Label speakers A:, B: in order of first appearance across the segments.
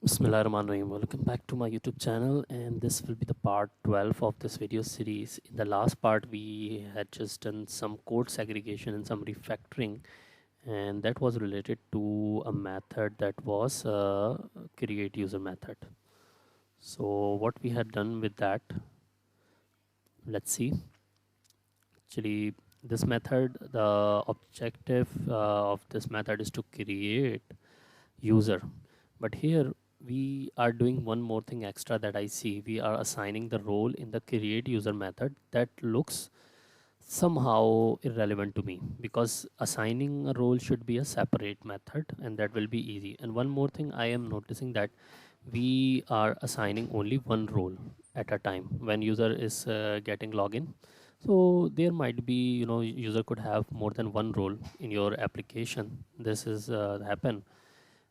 A: Bismillahirrahmanirrahim. Welcome back to my YouTube channel, and this will be the part 12 of this video series. In the last part we had just done some code segregation and some refactoring, and that was related to a method that was a create user method. So what we had done with that, let's see. Actually, this method, the objective of this method is to create user, but here we are doing one more thing extra that I see. We are assigning the role in the create user method that looks somehow irrelevant to me, because assigning a role should be a separate method and that will be easy. And one more thing I am noticing, that we are assigning only one role at a time when user is getting login. So there might be, user could have more than one role in your application. This is happen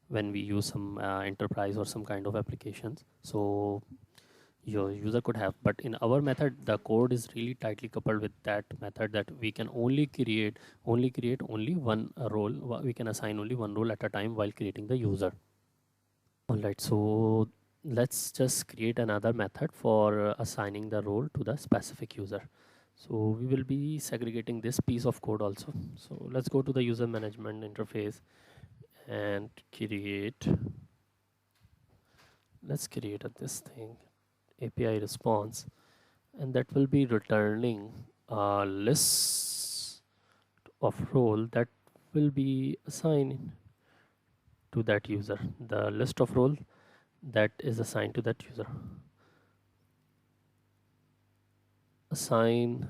A: when we use some enterprise or some kind of applications. So your user could have, but in our method the code is really tightly coupled with that method, that we can only create only one role. We can assign only one role at a time while creating the user. All right, so let's just create another method for assigning the role to the specific user. So we will be segregating this piece of code also. So let's go to the user management interface and let's create this thing, API response, and that will be returning a list of role that will be assigned to that user, the list of role that is assigned to that user. Assign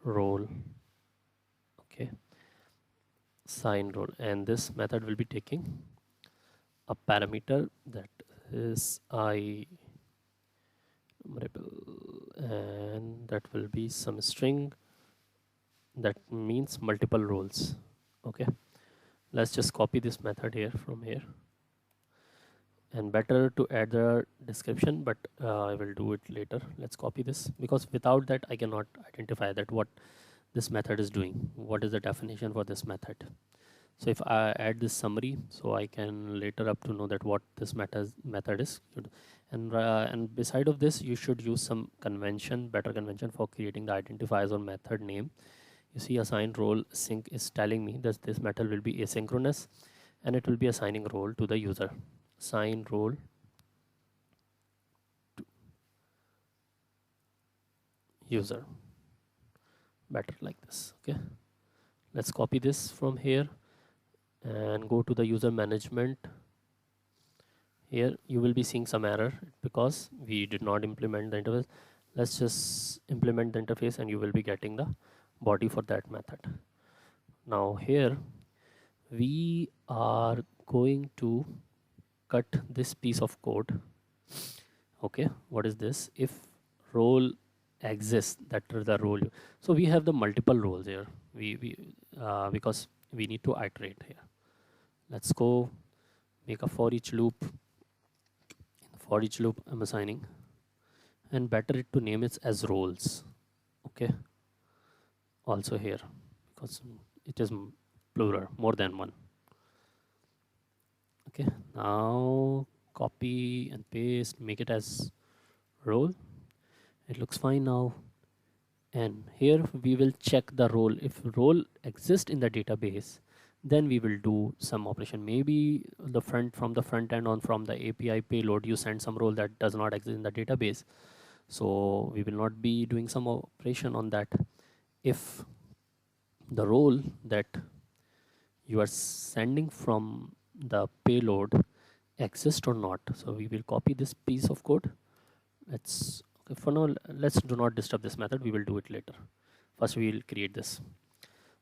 A: role, okay, assign role, and this method will be taking a parameter that is I and that will be some string that means multiple roles. Okay, let's just copy this method here from here, and better to add the description, but I will do it later. Let's copy this, because without that I cannot identify that what this method is doing, what is the definition for this method. So if I add this summary, so I can later up to know that what this method is. And beside of this, you should use some convention, better convention for creating the identifiers or method name. You see, assign role sync is telling me that this method will be asynchronous, and it will be assigning role to the user. Assign role to user, better like this. Okay, let's copy this from here and go to the user management. Here you will be seeing some error because we did not implement the interface. Let's just implement the interface and you will be getting the body for that method. Now here we are going to cut this piece of code. Okay, what is this? If role exists, that is the role. So we have the multiple roles here. We because we need to iterate here. Let's go make a for each loop. For each loop I'm assigning, and better it to name it as roles. Okay, also here, because it is plural, more than one. Okay, now copy and paste, make it as role. It looks fine now, and here we will check the role. If role exists in the database, then we will do some operation. Maybe from the front end on, from the API payload, you send some role that does not exist in the database, so we will not be doing some operation on that. If the role that you are sending from the payload exists or not, so we will copy this piece of code. Let's, okay, for now let's do not disturb this method, we will do it later. First we will create this.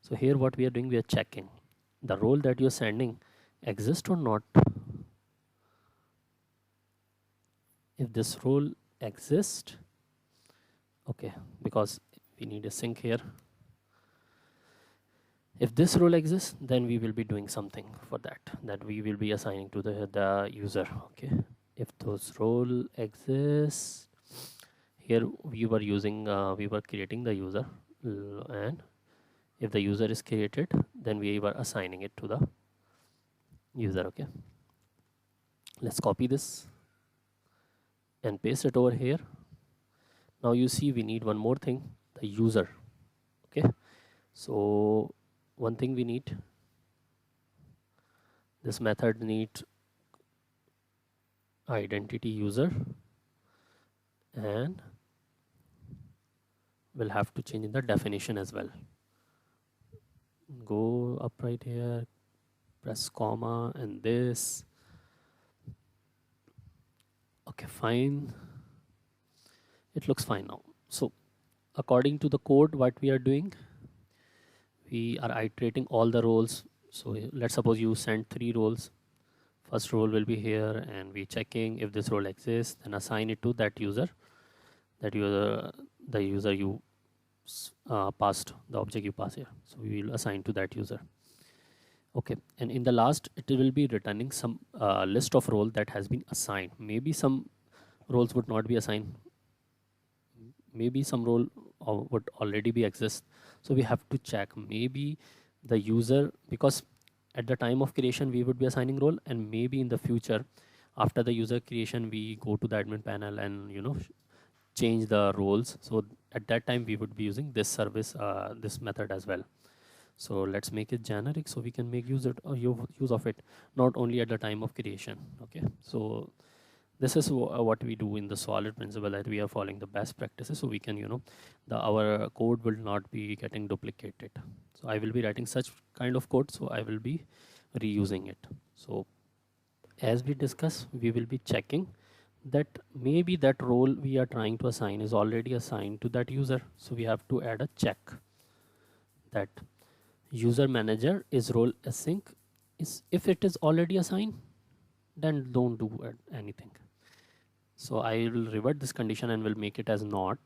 A: So here what we are doing, we are checking the role that you're sending exists or not. If this role exists, okay, because we need a sync here. If this role exists, then we will be doing something for that we will be assigning to the user. Okay, if those role exists, here we were using we were creating the user, and if the user is created, then we were assigning it to the user. Okay, Let's copy this and paste it over here. Now you see we need one more thing, the user. Okay, so one thing we need, this method needs identity user, and we'll have to change in the definition as well. Go up right here, press comma and this. Okay, fine. It looks fine now. So according to the code, what we are doing, we are iterating all the roles. So let's suppose you send 3 roles. First role will be here, and we checking if this role exists, then assign it to that user. The user you passed, the object you pass here. So we will assign to that user. Okay, and in the last, it will be returning some list of role that has been assigned. Maybe some roles would not be assigned. Maybe some role would already be exist. So we have to check maybe the user, because at the time of creation we would be assigning role, and maybe in the future after the user creation we go to the admin panel and change the roles. So at that time we would be using this service, this method as well. So let's make it generic so we can make use of it not only at the time of creation. Okay, so this is what we do in the solid principle, that we are following the best practices, so we can our code will not be getting duplicated. So I will be writing such kind of code, so I will be reusing it. So as we discuss, we will be checking that maybe that role we are trying to assign is already assigned to that user. So we have to add a check that user manager is role async. If it is already assigned, then don't do anything. So I will revert this condition and will make it as not.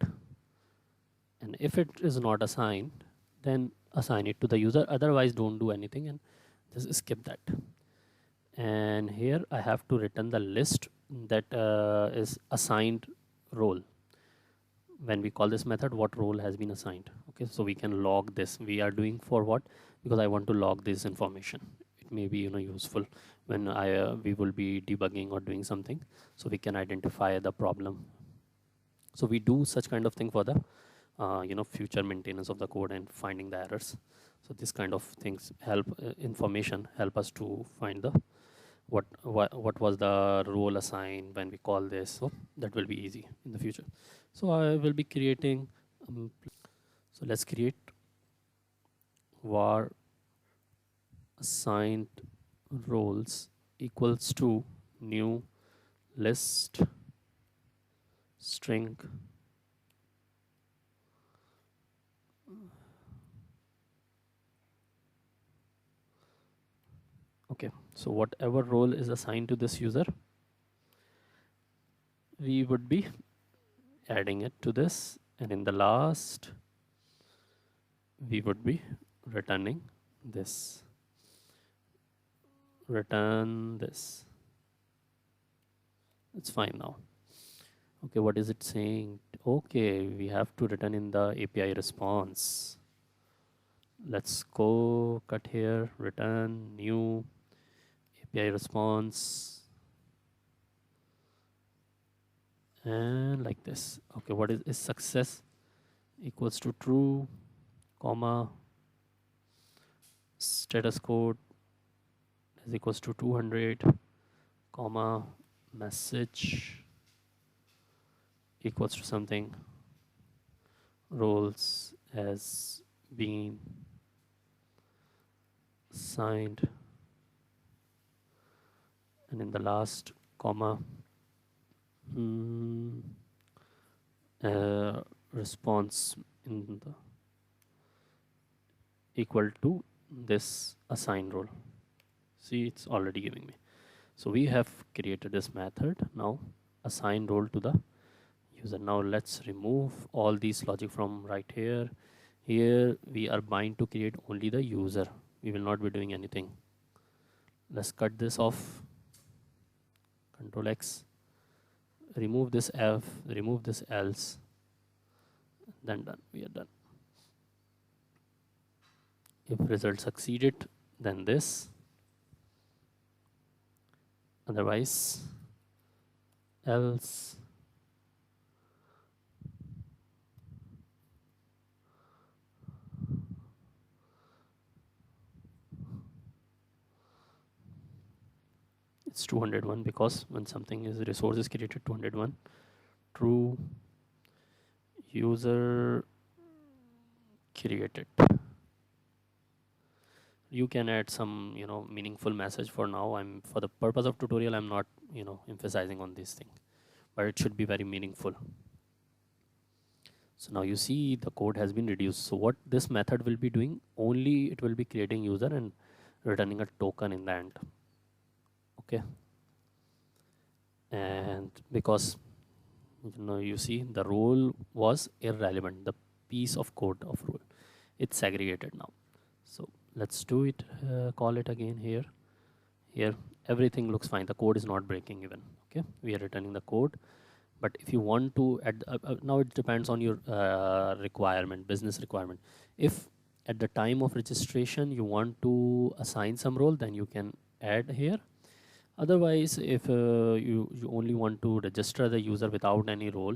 A: And if it is not assigned, then assign it to the user. Otherwise, don't do anything and just skip that. And here I have to return the list that is assigned role. When we call this method, what role has been assigned. Okay, so we can log this. We are doing for what? Because I want to log this information. It may be useful when we will be debugging or doing something, so we can identify the problem. So we do such kind of thing for the future maintenance of the code and finding the errors. So this kind of things help information help us to find the what was the role assigned when we call this. So that will be easy in the future. So I will be creating so let's create var assigned roles equals to new list string okay. So whatever role is assigned to this user, we would be adding it to this, and in the last we would be returning this. Return this. It's fine now. Okay, what is it saying? Okay, we have to return in the API response. Let's go cut here, return new API response, and like this. Okay, what is success equals to true, comma, status code is equals to 200, comma, message equals to something, roles as being signed, and in the last comma response in the equal to this assigned role. See, it's already giving me. So we have created this method. Now assign role to the user. Now let's remove all these logic from right here. Here we are bound to create only the user. We will not be doing anything. Let's cut this off. Control X. Remove this F, remove this else. Then done. We are done. If result succeeded, then this. otherwise else. It's 201 because when something is resource is created, 201 true user created. You can add some meaningful message. For now, I'm for the purpose of tutorial, I'm not emphasizing on this thing, but it should be very meaningful. So now you see the code has been reduced. So what this method will be doing, only it will be creating user and returning a token in the end. Okay. And because you see the role was irrelevant, the piece of code of role, it's segregated now. So let's do it, call it again here. Here everything looks fine, the code is not breaking even. Okay, we are returning the code. But if you want to add, now it depends on your requirement, business requirement. If at the time of registration you want to assign some role, then you can add here. Otherwise, if you only want to register the user without any role,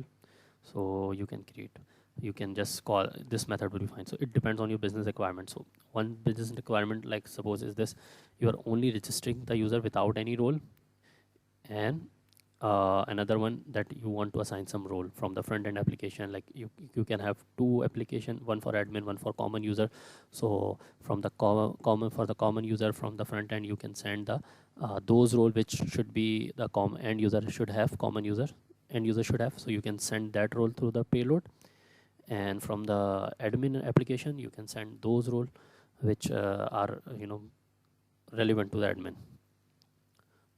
A: so you can create, you can just call this method will be fine. So it depends on your business requirement. So one business requirement, like suppose is this, you are only registering the user without any role, and another one that you want to assign some role from the front end application. Like you can have two application, one for admin, one for common user. So from the common for the common user, from the front end you can send the those role which should be the end user should have, common user end user should have. So you can send that role through the payload, and from the admin application you can send those role which are relevant to the admin.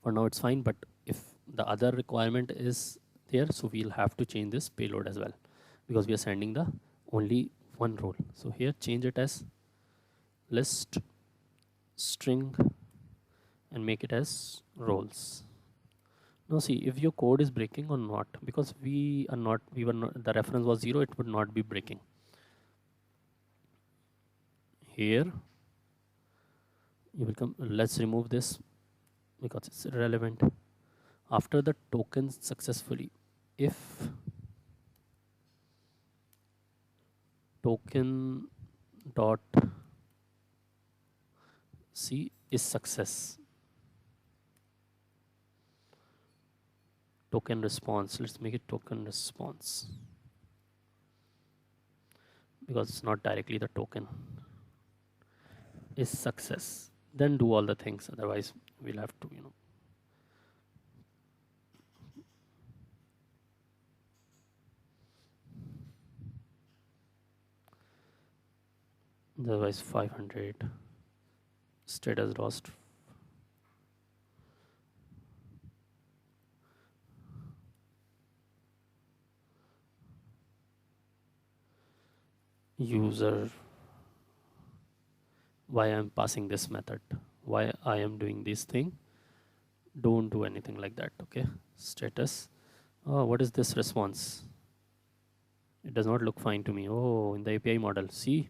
A: For now it's fine, but if the other requirement is there, so we'll have to change this payload as well, because we are sending the only one role. So here change it as list string and make it as roles. Now see if your code is breaking or not, because we were not, the reference was 0, it would not be breaking. Here you will come, let's remove this because it's irrelevant. After the token successfully, if token dot c is success, token response, let's make it token response because it's not directly the token, is success, then do all the things. Otherwise we'll have to otherwise 500 status lost. User, why I'm passing this method, why I am doing this thing, don't do anything like that. Okay, status, oh, what is this response? It does not look fine to me. Oh, in the API model, see.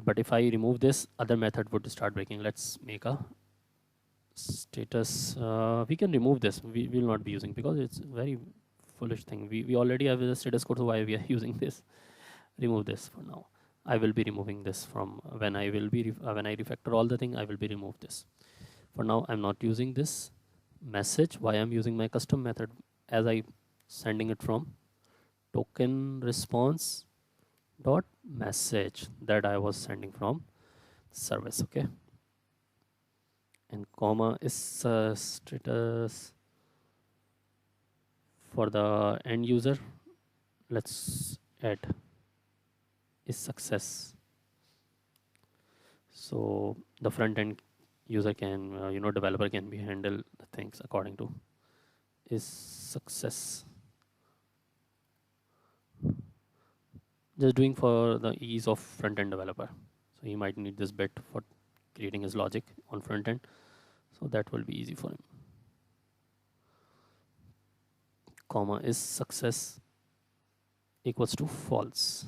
A: But if I remove this, other method would start breaking. Let's make a status. We can remove this. We will not be using because it's very foolish thing. We already have the status code, so why we are using this? Remove this for now. I will be removing this from when I will be when I refactor all the thing. I will be remove this. For now, I'm not using this message. Why I'm using my custom method as I sending it from token response dot message that I was sending from service. Okay, and comma is status for the end user. Let's add is success. So the front end user can developer can be handle the things according to is success. Just doing for the ease of front end developer, so he might need this bit for creating his logic on front end, so that will be easy for him. Comma is success equals to false.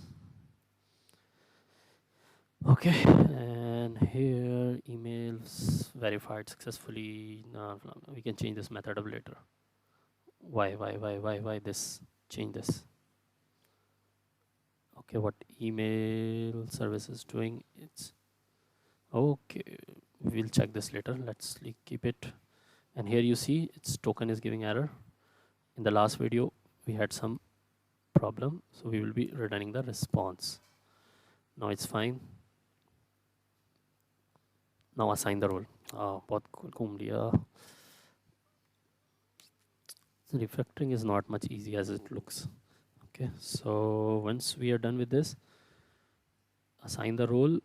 A: Okay, and and here emails verified successfully. No, we can change this method up later. Why this? Change this. Okay, what email service is doing? It's okay. We'll check this later. Let's keep it. And here you see its token is giving error. In the last video, we had some problem, so we will be returning the response. Now it's fine. Now assign the role. बहुत घूम लिया. Refactoring is not much easy as it looks. Okay, so once we are done with this, assign the role,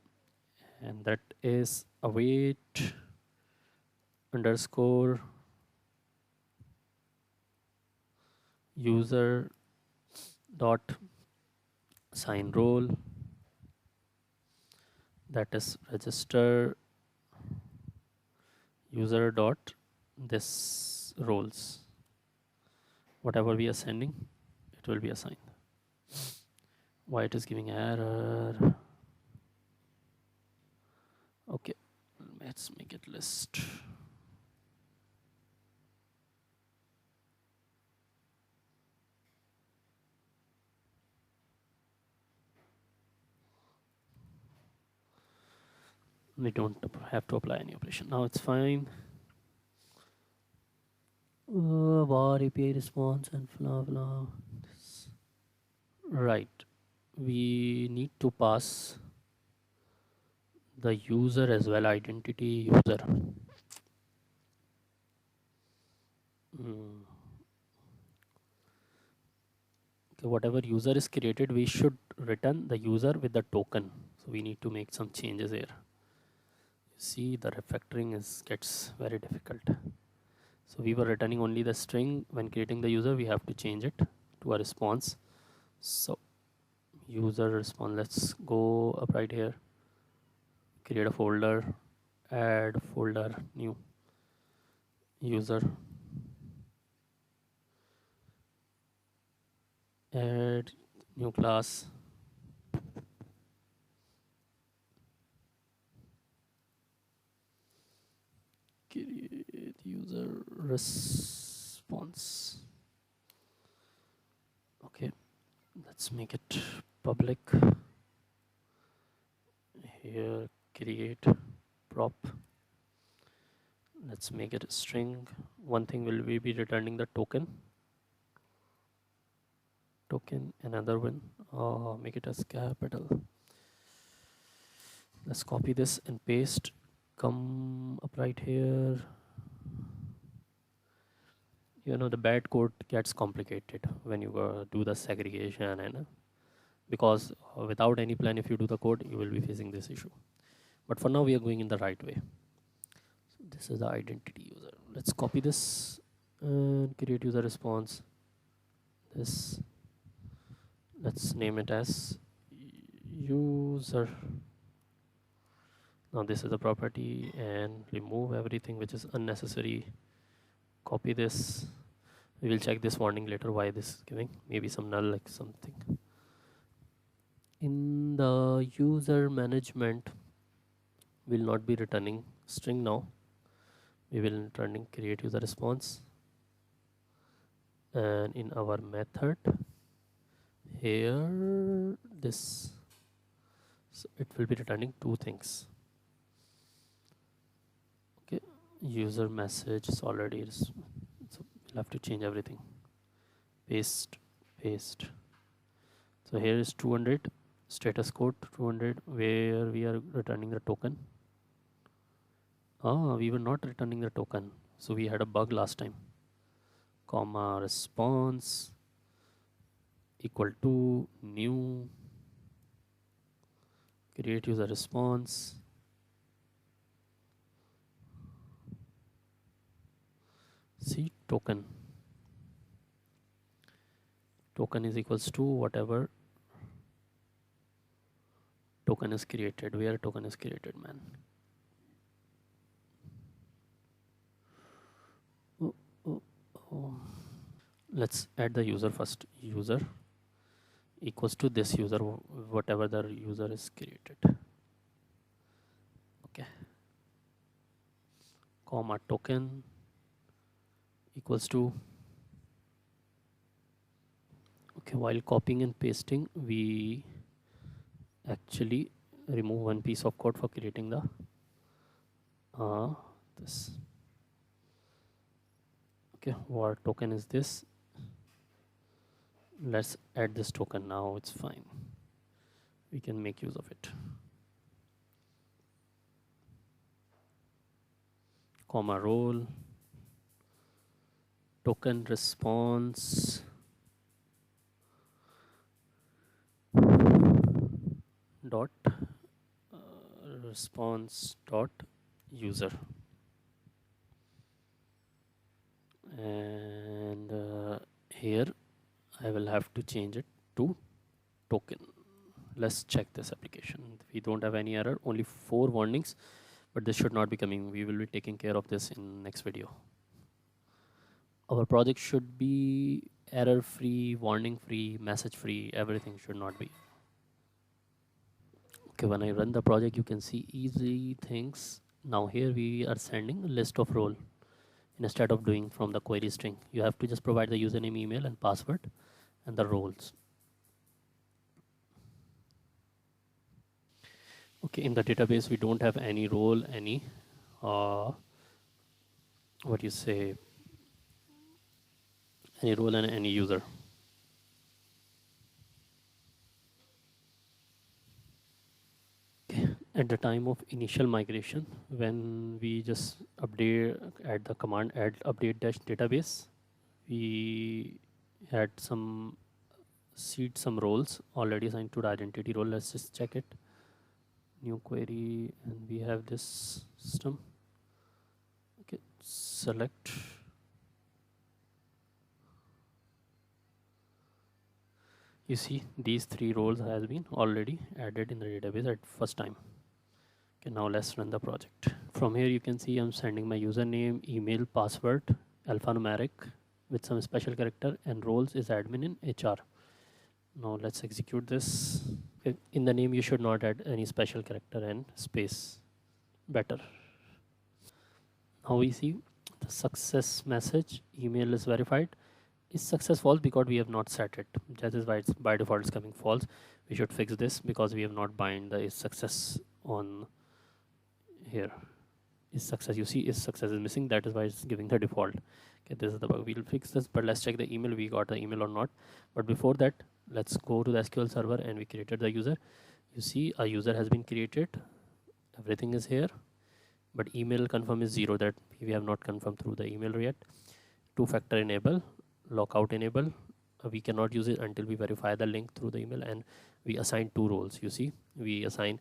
A: and that is await underscore user dot assign role, that is register user dot this roles. Whatever we are sending, it will be assigned. Why it is giving error? Okay, let's make it list. We don't have to apply any operation. Now it's fine. Var API response and blah blah. Right, we need to pass the user as well, identity user. Okay, whatever user is created, we should return the user with the token. So we need to make some changes here. You see, the refactoring gets very difficult. So we were returning only the string. When creating the user, we have to change it to a response. So user response, let's go up right here, create a folder, add folder, new user, add new class, create user response. Okay, let's make it public. Here create prop, let's make it a string. One thing will we be returning the token, another one, make it as capital. Let's copy this and paste, come up right here. You know, the bad code gets complicated when you do the segregation, and because without any plan, if you do the code, you will be facing this issue. But for now, we are going in the right way. So this is the identity user. Let's copy this and create user response. This, let's name it as user. Now this is the property, and remove everything which is unnecessary. Copy this. We will check this warning later, why this is giving, maybe some null like something. In the user management, we'll not be returning string now. We will returning create user response, and in our method here, this, so it will be returning two things. Okay, user message is already, so we'll have to change everything. Paste. So here is 200 status code 200, where we are returning the token. We were not returning the token, so we had a bug last time. Comma response equal to new create user response. See, token is equals to whatever token is created, where token is created, man. Let's add the user first. User equals to this user, whatever the user is created. comma token equals to, okay, while copying and pasting we actually remove one piece of code for creating the this. Okay, what token is this? Let's add this token now. It's fine, we can make use of it. Comma role token response dot response dot user, and here I will have to change it to token. Let's check this application. We don't have any error, only 4 warnings, but this should not be coming. We will be taking care of this in next video. Our project should be error free, warning free, message free, everything should not be. Okay, when I run the project you can see easy things. Now here we are sending a list of role instead of doing from the query string. You have to just provide the username, email and password and the roles. Okay, in the database we don't have any role, any what you say, any role and any user. Okay. At the time of initial migration, when we just add the command add update dash database, we had some roles already assigned to the identity role. Let's just check it. New query, and we have this system. Okay, select. You see these 3 roles has been already added in the database at first time. Okay, now let's run the project. From here you can see I'm sending my username, email, password, alphanumeric with some special character, and roles is admin in HR. Now let's execute this. Okay, in the name you should not add any special character and space, better. Now we see the success message, email is verified. Is success false because we have not set it. That is why it's by default it's coming false. We should fix this because we have not bind the is success on here. Is success, you see is success is missing, that is why it's giving the default. Okay, this is the bug. We'll fix this, but let's check the email, we got the email or not. But before that, let's go to the SQL server and we created the user. You see a user has been created, everything is here, but email confirm is 0, that we have not confirmed through the email yet. 2-factor enable, lockout enable, we cannot use it until we verify the link through the email, and we assign 2 roles. You see we assign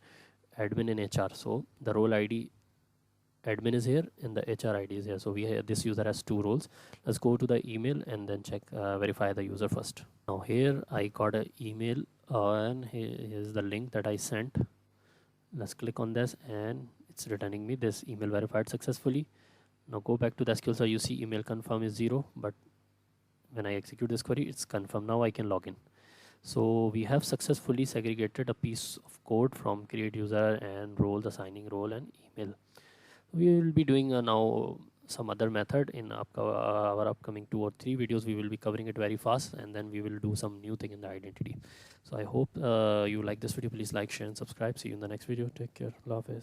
A: admin and HR, so the role ID admin is here and the HR ID is here, so this user has 2 roles. Let's go to the email and then check verify the user first. Now here I got an email and here's the link that I sent. Let's click on this and it's returning me this email verified successfully. Now go back to the SQL, so you see email confirm is 0, but when I execute this query it's confirmed. Now I can log in. So we have successfully segregated a piece of code from create user and role, assigning role and email. We will be doing now some other method in our upcoming 2 or 3 videos. We will be covering it very fast, and then we will do some new thing in the identity. So I hope you like this video. Please like, share and subscribe. See you in the next video. Take care. Allah Hafiz.